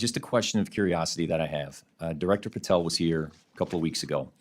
just a question of curiosity that I have. Director Patel was here a couple of weeks ago,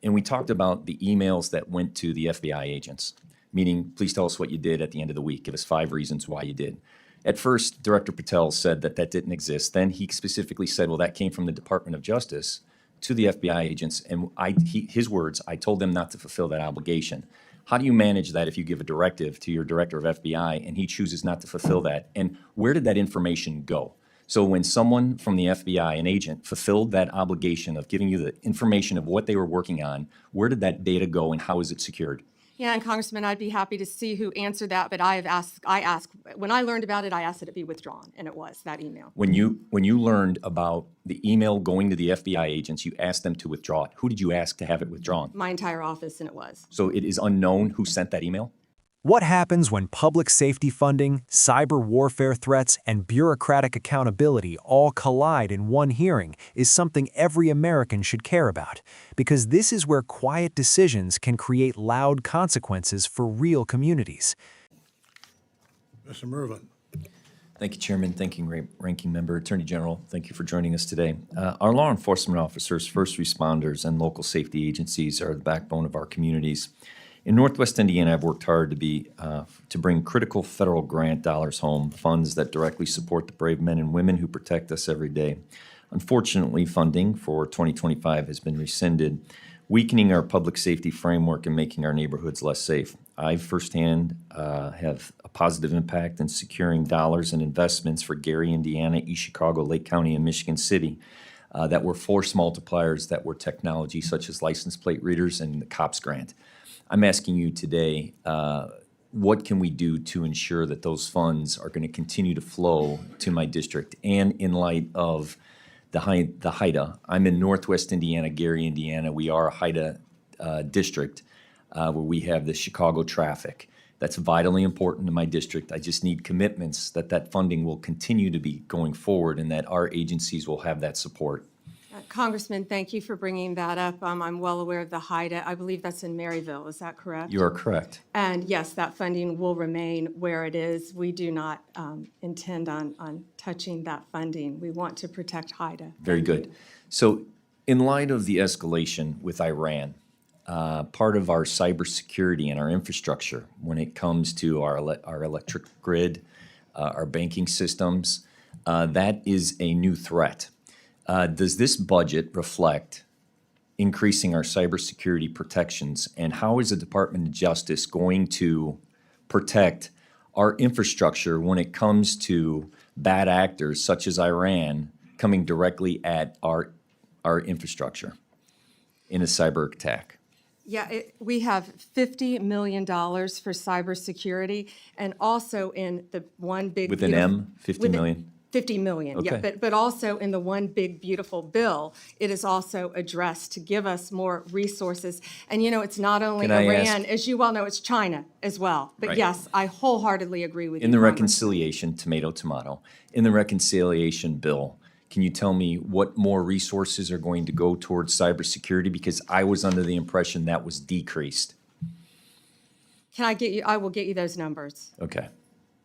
and we talked about the emails that went to the FBI agents, meaning, please tell us what you did at the end of the week. Give us 5 reasons why you did. At first, Director Patel said that that didn't exist. Then he specifically said, well, that came from the Department of Justice to the FBI agents, and his words, I told them not to fulfill that obligation. How do you manage that if you give a directive to your director of FBI and he chooses not to fulfill that? And where did that information go? So when someone from the FBI, an agent, fulfilled that obligation of giving you the information of what they were working on, where did that data go and how is it secured? Yeah, and Congressman, I'd be happy to see who answered that, but I asked, when I learned about it, I asked that it be withdrawn, and it was, that email. When you learned about the email going to the FBI agents, you asked them to withdraw it. Who did you ask to have it withdrawn? My entire office, and it was. So it is unknown who sent that email? What happens when public safety funding, cyber warfare threats, and bureaucratic accountability all collide in one hearing is something every American should care about, because this is where quiet decisions can create loud consequences for real communities. Mr. Mrvan. Thank you, Chairman. Thank you, Ranking Member. Attorney General, thank you for joining us today. Our law enforcement officers, first responders, and local safety agencies are the backbone of our communities. In Northwest Indiana, I've worked hard to bring critical federal grant dollars home, funds that directly support the brave men and women who protect us every day. Unfortunately, funding for 2025 has been rescinded, weakening our public safety framework and making our neighborhoods less safe. I firsthand have a positive impact in securing dollars and investments for Gary, Indiana, East Chicago, Lake County, and Michigan City that were force multipliers that were technology such as license plate readers and the COPS grant. I'm asking you today, what can we do to ensure that those funds are going to continue to flow to my district? And in light of the HIDA, I'm in Northwest Indiana, Gary, Indiana. We are a HIDA district where we have the Chicago traffic. That's vitally important to my district. I just need commitments that that funding will continue to be going forward and that our agencies will have that support. Congressman, thank you for bringing that up. I'm well aware of the HIDA. I believe that's in Maryville. Is that correct? You are correct. And yes, that funding will remain where it is. We do not intend on touching that funding. We want to protect HIDA. Very good. So in light of the escalation with Iran, part of our cybersecurity and our infrastructure when it comes to our electric grid, our banking systems, that is a new threat. Does this budget reflect increasing our cybersecurity protections, and how is the Department of Justice going to protect our infrastructure when it comes to bad actors such as Iran coming directly at our infrastructure in a cyber attack? Yeah, we have $50 million for cybersecurity, and also in the one big With an M, 50 million? 50 million, Okay. yeah, but also in the one big beautiful bill, it is also addressed to give us more resources. And you know, it's not only Can I Iran, ask- as you well know, it's China as well. But Right. yes, I wholeheartedly agree with you. In the Congress. reconciliation, tomato, in the reconciliation bill, can you tell me what more resources are going to go towards cybersecurity? Because I was under the impression that was decreased. Can I get you? I will get you those numbers. Okay.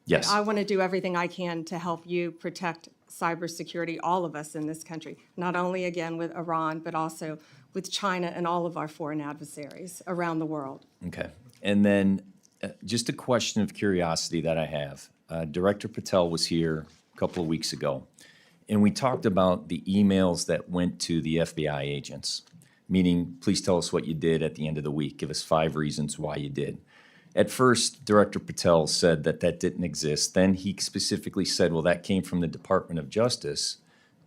Yes. I want to do everything I can to help you protect cybersecurity, all of us in this country, not only again with Iran, but also with China and all of our foreign adversaries around the world. Okay. And then just a question of curiosity that I have. Director Patel was here a couple of weeks ago, and we talked about the emails that went to the FBI agents, meaning, please tell us what you did at the end of the week. Give us 5 reasons why you did. At first, Director Patel said that that didn't exist. Then he specifically said, well, that came from the Department of Justice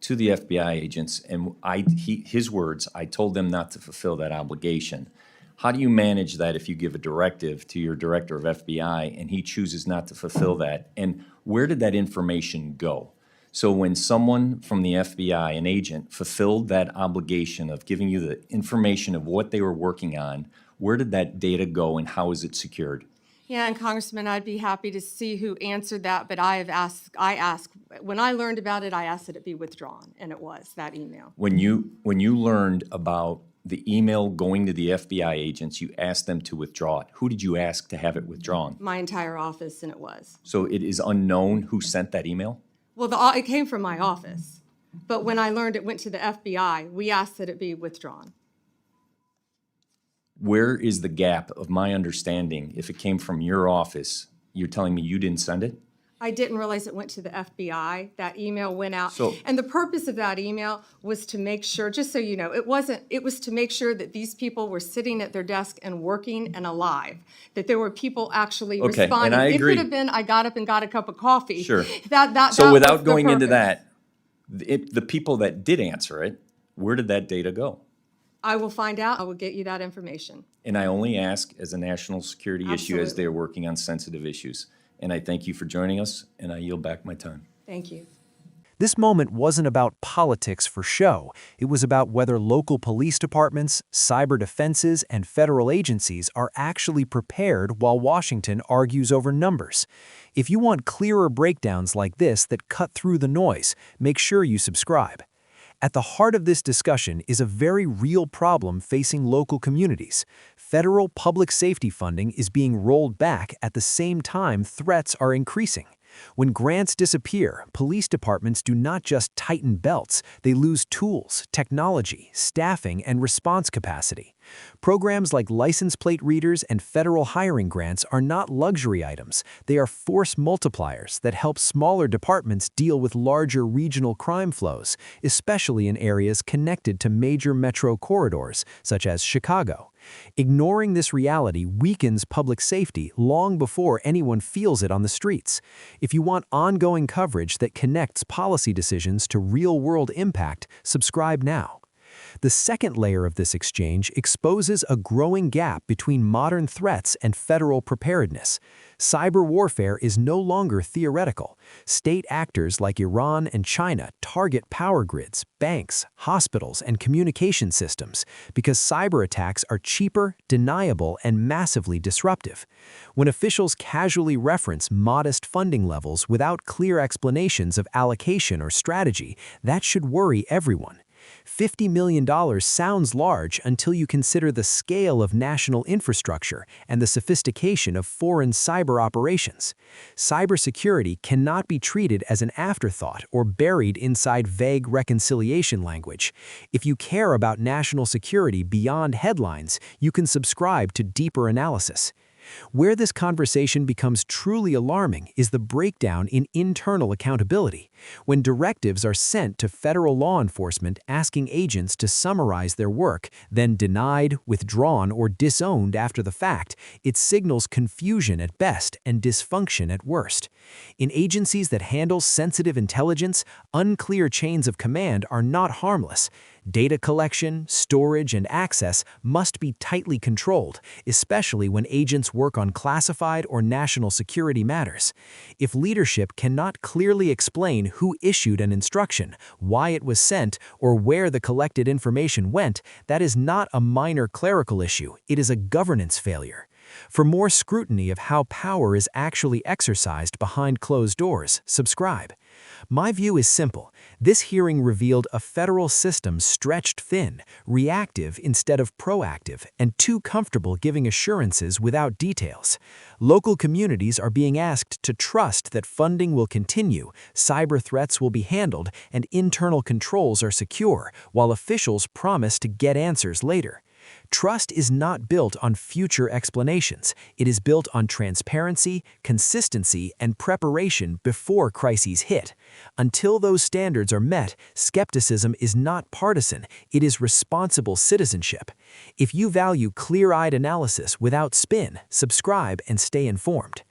to the FBI agents, and his words, I told them not to fulfill that obligation. How do you manage that if you give a directive to your director of FBI and he chooses not to fulfill that? And where did that information go? So when someone from the FBI, an agent, fulfilled that obligation of giving you the information of what they were working on, where did that data go and how is it secured? Yeah, and Congressman, I'd be happy to see who answered that, but I asked, when I learned about it, I asked that it be withdrawn, and it was, that email. When you learned about the email going to the FBI agents, you asked them to withdraw it. Who did you ask to have it withdrawn? My entire office, and it was. So it is unknown who sent that email? Well, it came from my office. But when I learned it went to the FBI, we asked that it be withdrawn. Where is the gap of my understanding? If it came from your office, you're telling me you didn't send it? I didn't realize it went to the FBI. That email went out. So- And the purpose of that email was to make sure, just so you know, it was to make sure that these people were sitting at their desk and working and alive, that there were people actually Okay, and responding. I It agree. could have been, I got up and got a cup of coffee. Sure. That So was without the going into purpose. that, the people that did answer it, where did that data go? I will find out. I will get you that information. And I only ask as a national security issue as Absolutely. they're working on sensitive issues. And I thank you for joining us, and I yield back my time. Thank you. This moment wasn't about politics for show. It was about whether local police departments, cyber defenses, and federal agencies are actually prepared while Washington argues over numbers. If you want clearer breakdowns like this that cut through the noise, make sure you subscribe. At the heart of this discussion is a very real problem facing local communities. Federal public safety funding is being rolled back at the same time threats are increasing. When grants disappear, police departments do not just tighten belts, they lose tools, technology, staffing, and response capacity. Programs like license plate readers and federal hiring grants are not luxury items. They are force multipliers that help smaller departments deal with larger regional crime flows, especially in areas connected to major metro corridors, such as Chicago. Ignoring this reality weakens public safety long before anyone feels it on the streets. If you want ongoing coverage that connects policy decisions to real-world impact, subscribe now. The second layer of this exchange exposes a growing gap between modern threats and federal preparedness. Cyber warfare is no longer theoretical. State actors like Iran and China target power grids, banks, hospitals, and communication systems because cyber attacks are cheaper, deniable, and massively disruptive. When officials casually reference modest funding levels without clear explanations of allocation or strategy, that should worry everyone. $50 million sounds large until you consider the scale of national infrastructure and the sophistication of foreign cyber operations. Cybersecurity cannot be treated as an afterthought or buried inside vague reconciliation language. If you care about national security beyond headlines, you can subscribe to deeper analysis. Where this conversation becomes truly alarming is the breakdown in internal accountability. When directives are sent to federal law enforcement asking agents to summarize their work, then denied, withdrawn, or disowned after the fact, it signals confusion at best and dysfunction at worst. In agencies that handle sensitive intelligence, unclear chains of command are not harmless. Data collection, storage, and access must be tightly controlled, especially when agents work on classified or national security matters. If leadership cannot clearly explain who issued an instruction, why it was sent, or where the collected information went, that is not a minor clerical issue, it is a governance failure. For more scrutiny of how power is actually exercised behind closed doors, subscribe. My view is simple. This hearing revealed a federal system stretched thin, reactive instead of proactive, and too comfortable giving assurances without details. Local communities are being asked to trust that funding will continue, cyber threats will be handled, and internal controls are secure, while officials promise to get answers later. Trust is not built on future explanations. It is built on transparency, consistency, and preparation before crises hit. Until those standards are met, skepticism is not partisan, it is responsible citizenship. If you value clear-eyed analysis without spin, subscribe and stay informed.